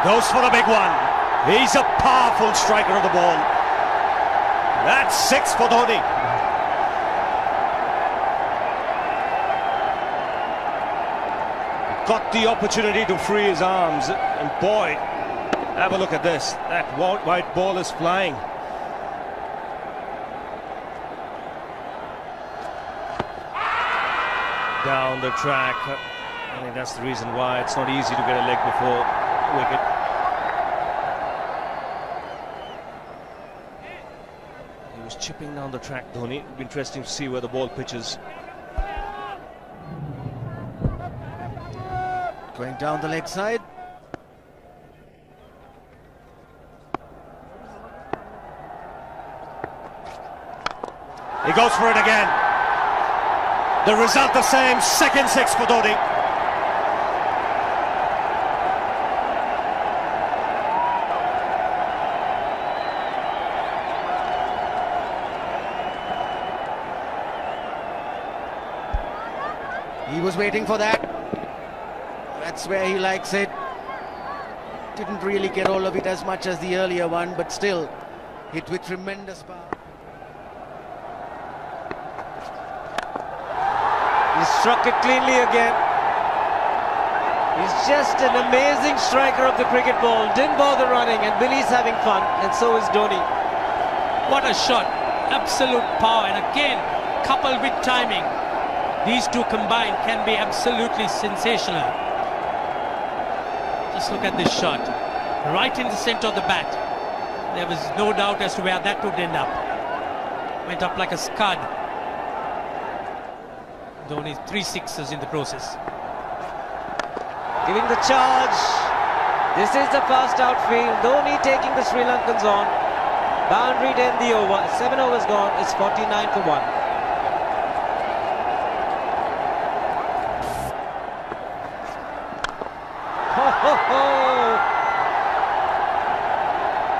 Goes for the big one. He's a powerful striker of the ball. That's 6 for Dhoni. Got the opportunity to free his arms, and boy, have a look at this. That white ball is flying. Down the track. I think that's the reason why it's not easy to get a leg before wicket. He was chipping down the track, Dhoni. It'll be interesting to see where the ball pitches. Going down the leg side. He goes for it again. The result the same, second 6 for Dhoni. He was waiting for that. That's where he likes it. Didn't really get all of it as much as the earlier one, but still hit with tremendous power. He struck it cleanly again. He's just an amazing striker of the cricket ball. Didn't bother running, and Billy's having fun, and so is Dhoni. What a shot. Absolute power, and again, coupled with timing. These two combined can be absolutely sensational. Just look at this shot. Right in the center of the bat. There was no doubt as to where that would end up. Went up like a scud. Dhoni 3 sixes in the process. Giving the charge. This is the fast outfield. Dhoni taking the Sri Lankans on. Boundary to end the over. 7 overs gone. It's 49 for 1.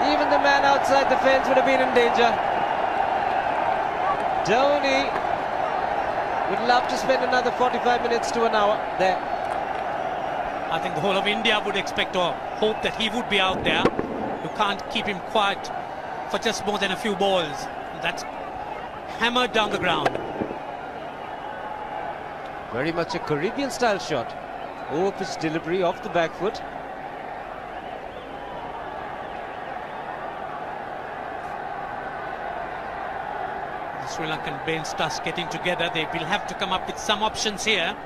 Even the man outside the fence would have been in danger. Dhoni would love to spend another 45 minutes to an hour there. I think the whole of India would expect or hope that he would be out there. You can't keep him quiet for just more than a few balls. That's hammered down the ground. Very much a Caribbean style shot. Over-pitch delivery off the back foot. The Sri Lankan bench starts getting together. They will have to come up with some options here.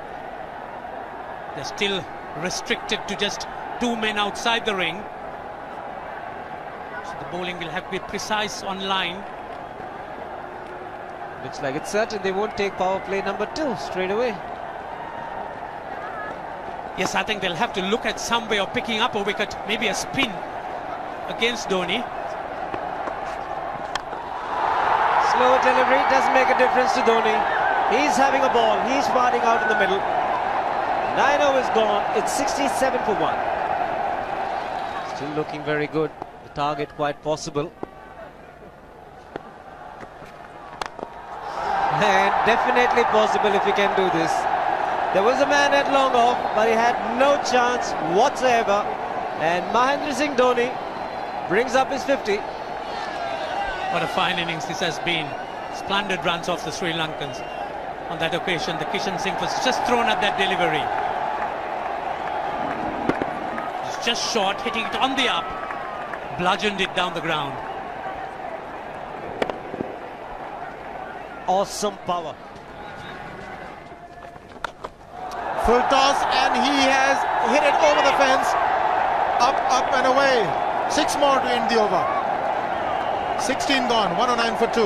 They're still restricted to just 2 men outside the ring. So the bowling will have to be precise on line. Looks like it's certain they won't take power play number 2 straight away. Yes, I think they'll have to look at some way of picking up a wicket, maybe a spin against Dhoni. Slow delivery doesn't make a difference to Dhoni. He's having a ball. He's firing out in the middle. 9 overs gone. It's 67 for 1. Still looking very good. The target quite possible. And definitely possible if he can do this. There was a man at long off, but he had no chance whatsoever. And Mahendra Singh Dhoni brings up his 50. What a fine innings this has been. Splendid runs off the Sri Lankans. On that occasion, the Kishan Singh was just thrown at that delivery. It's just short, hitting it on the up. Bludgeoned it down the ground. Awesome power. Full toss, and he has hit it over the fence. Up and away. 6 more to end the over. 16 gone, 109 for 2.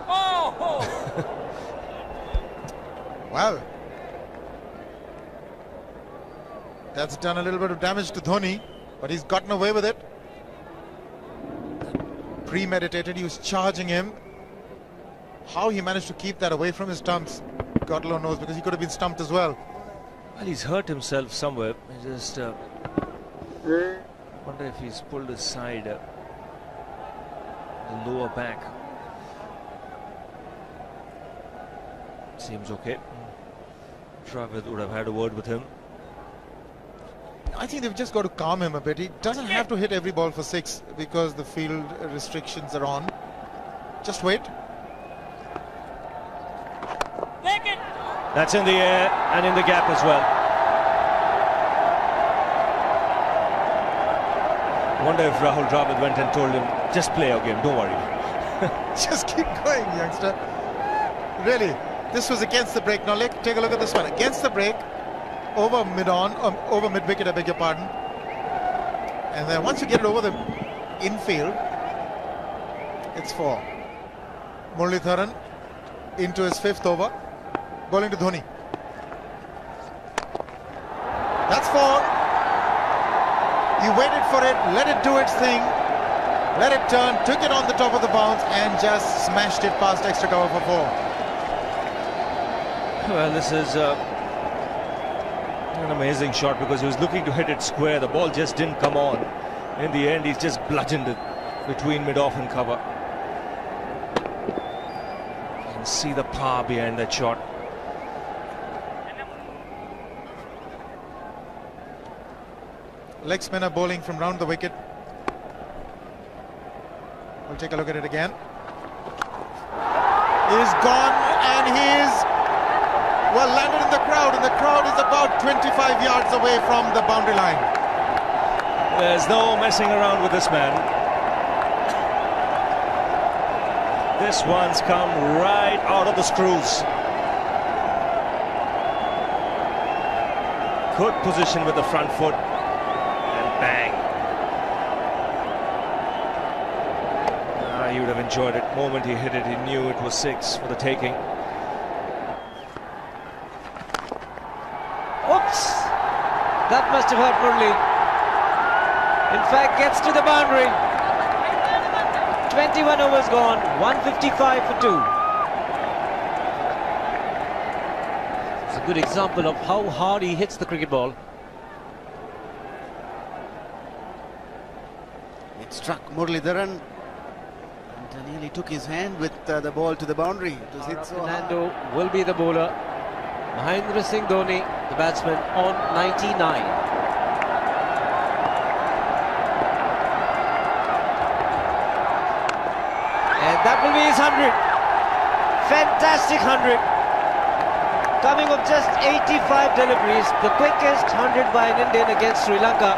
Oh! Well, that's done a little bit of damage to Dhoni, but he's gotten away with it. Premeditated, he was charging him. How he managed to keep that away from his stumps, God alone knows, because he could have been stumped as well. Well, he's hurt himself somewhere. I just wonder if he's pulled aside the lower back. Seems okay. Dravid would have had a word with him. I think they've just got to calm him a bit. He doesn't have to hit every ball for 6 because the field restrictions are on. Just wait. That's in the air and in the gap as well. I wonder if Rahul Dravid went and told him, just play your game, don't worry. Just keep going, youngster. Really, this was against the break. Now take a look at this one. Against the break, over mid-wicket, I beg your pardon. And then once you get it over the infield, it's 4. Muralitharan into his 5th over, bowling to Dhoni. That's 4. He waited for it, let it do its thing, let it turn, took it on the top of the bounce and just smashed it past extra cover for 4. Well, this is an amazing shot because he was looking to hit it square. The ball just didn't come on. In the end, he's just bludgeoned it between mid-off and cover. You can see the power behind that shot. Leg spinner bowling from round the wicket. We'll take a look at it again. He's gone and he's well landed in the crowd, and the crowd is about 25 yards away from the boundary line. There's no messing around with this man. This one's come right out of the screws. Good position with the front foot. Bang. He would have enjoyed it. The moment he hit it, he knew it was 6 for the taking. Oops! That must have hurt Murli. In fact, gets to the boundary. 21 overs gone, 155 for 2. It's a good example of how hard he hits the cricket ball. It struck Muralitharan and nearly took his hand with the ball to the boundary. It was hit so hard. Fernando will be the bowler. Mahendra Singh Dhoni, the batsman, on 99. And that will be his 100. Fantastic 100. Coming of just 85 deliveries, the quickest 100 by an Indian against Sri Lanka.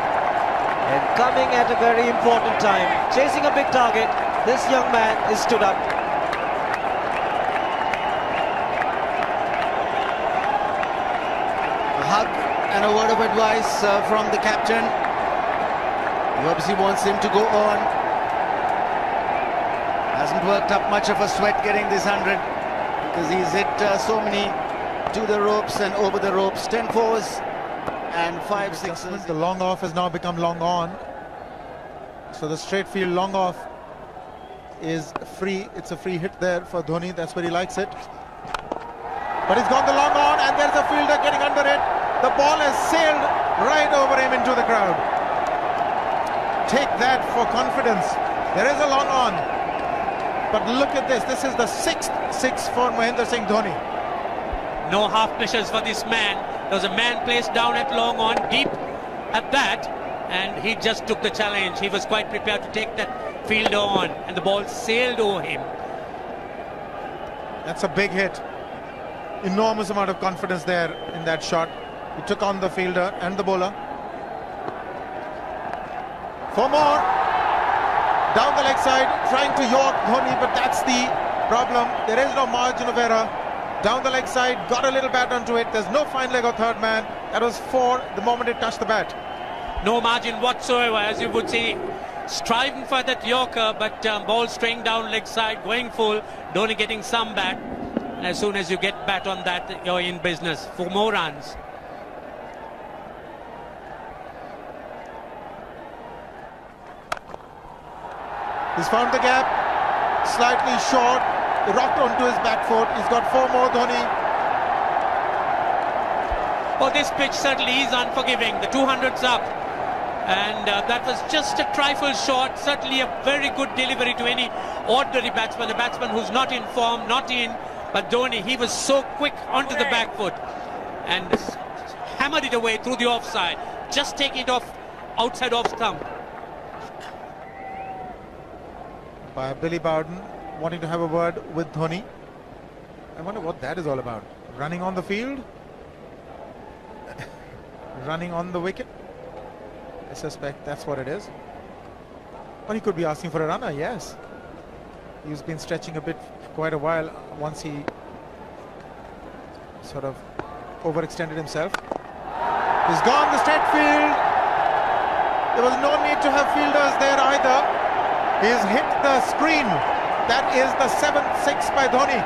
And coming at a very important time, chasing a big target, this young man is stood up. A hug and a word of advice from the captain. He obviously wants him to go on. Hasn't worked up much of a sweat getting this 100 because he's hit so many to the ropes and over the ropes. 10 fours. And 5 sixes. The long off has now become long on. So the straight field long off is free. It's a free hit there for Dhoni. That's where he likes it. But he's gone the long on and there's a fielder getting under it. The ball has sailed right over him into the crowd. Take that for confidence. There is a long on. But look at this. This is the 6th 6 for Mahendra Singh Dhoni. No half measures for this man. There was a man placed down at long on, deep at that, and he just took the challenge. He was quite prepared to take that fielder on, and the ball sailed over him. That's a big hit. Enormous amount of confidence there in that shot. He took on the fielder and the bowler. 4 more. Down the leg side, trying to york Dhoni, but that's the problem. There is no margin of error. Down the leg side, got a little bat onto it. There's no fine leg or third man. That was 4 the moment it touched the bat. No margin whatsoever, as you would see. Striving for that yorker, but ball straying down leg side, going full. Dhoni getting some bat. As soon as you get bat on that, you're in business for more runs. He's found the gap. Slightly short. Rocked onto his back foot. He's got 4 more, Dhoni. Oh, this pitch certainly is unforgiving. The 200's up. And that was just a trifle short. Certainly a very good delivery to any ordinary batsman. A batsman who's not in form, not in. But Dhoni, he was so quick onto the back foot and hammered it away through the offside. Just taking it off outside off stump. By Billy Bowden wanting to have a word with Dhoni. I wonder what that is all about. Running on the field? Running on the wicket? I suspect that's what it is. Or he could be asking for a runner, yes. He's been stretching a bit for quite a while once he sort of overextended himself. He's gone the straight field. There was no need to have fielders there either. He's hit the screen. That is the 7th six by Dhoni.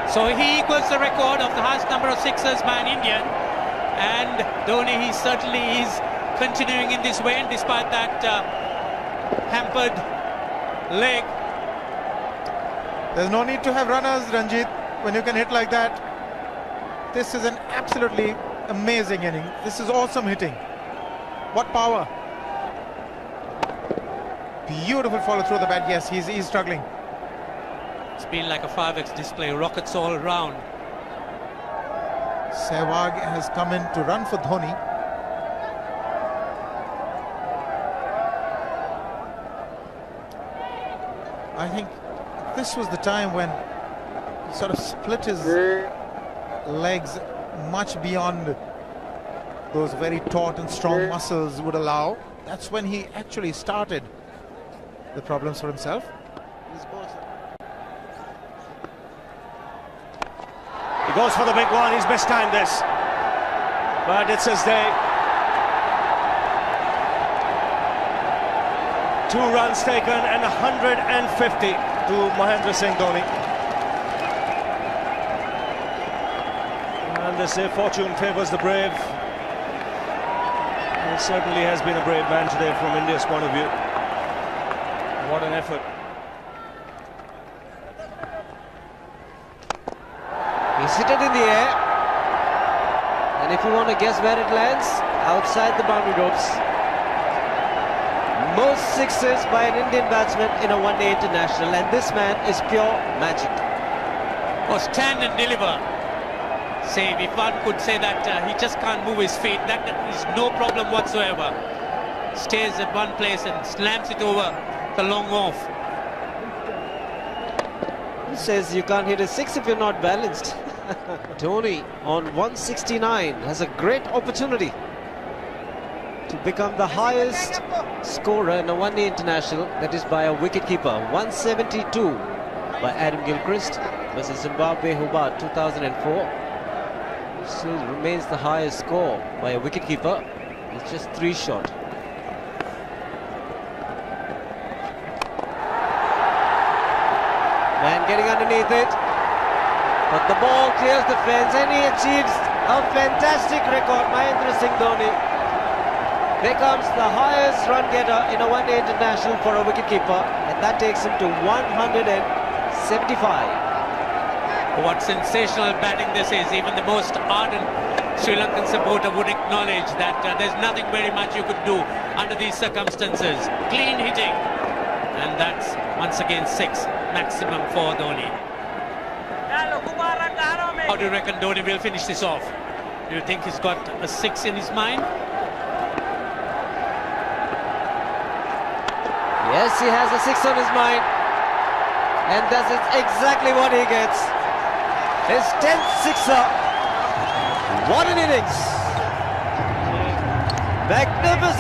So he equals the record of the highest number of sixes by an Indian. And Dhoni, he certainly is continuing in this way, and despite that hampered leg. There's no need to have runners, Ranjit, when you can hit like that. This is an absolutely amazing inning. This is awesome hitting. What power. Beautiful follow through the bat. Yes, he's struggling. It's been like a 5x display, rockets all around. Sehwag has come in to run for Dhoni. I think this was the time when he sort of split his legs much beyond those very taut and strong muscles would allow. That's when he actually started the problems for himself. He goes for the big one. He's mistimed this, but it's his day. 2 runs taken and 150 to Mahendra Singh Dhoni. And they say fortune favours the brave. He certainly has been a brave man today from India's point of view. What an effort. He's hit it in the air, and if you want to guess where it lands, outside the boundary ropes. Most sixes by an Indian batsman in a one-day international, and this man is pure magic. Oh, stand and deliver. Save, if one could say that he just can't move his feet, that is no problem whatsoever. Stays at one place and slams it over the long off. He says you can't hit a 6 if you're not balanced. Dhoni on 169 has a great opportunity to become the highest scorer in a one-day international, that is by a wicketkeeper. 172 by Adam Gilchrist versus Zimbabwe Hobart 2004. Still remains the highest score by a wicketkeeper. It's just 3 short. Man getting underneath it, but the ball clears the fence and he achieves a fantastic record. Mahendra Singh Dhoni becomes the highest run getter in a one-day international for a wicketkeeper, and that takes him to 175. What sensational batting this is. Even the most ardent Sri Lankan supporter would acknowledge that there's nothing very much you could do under these circumstances. Clean hitting, and that's once again 6 maximum for Dhoni. How do you reckon Dhoni will finish this off? Do you think he's got a 6 in his mind? Yes, he has a 6 on his mind, and that's exactly what he gets. His 10th sixer. What an innings! Magnificent.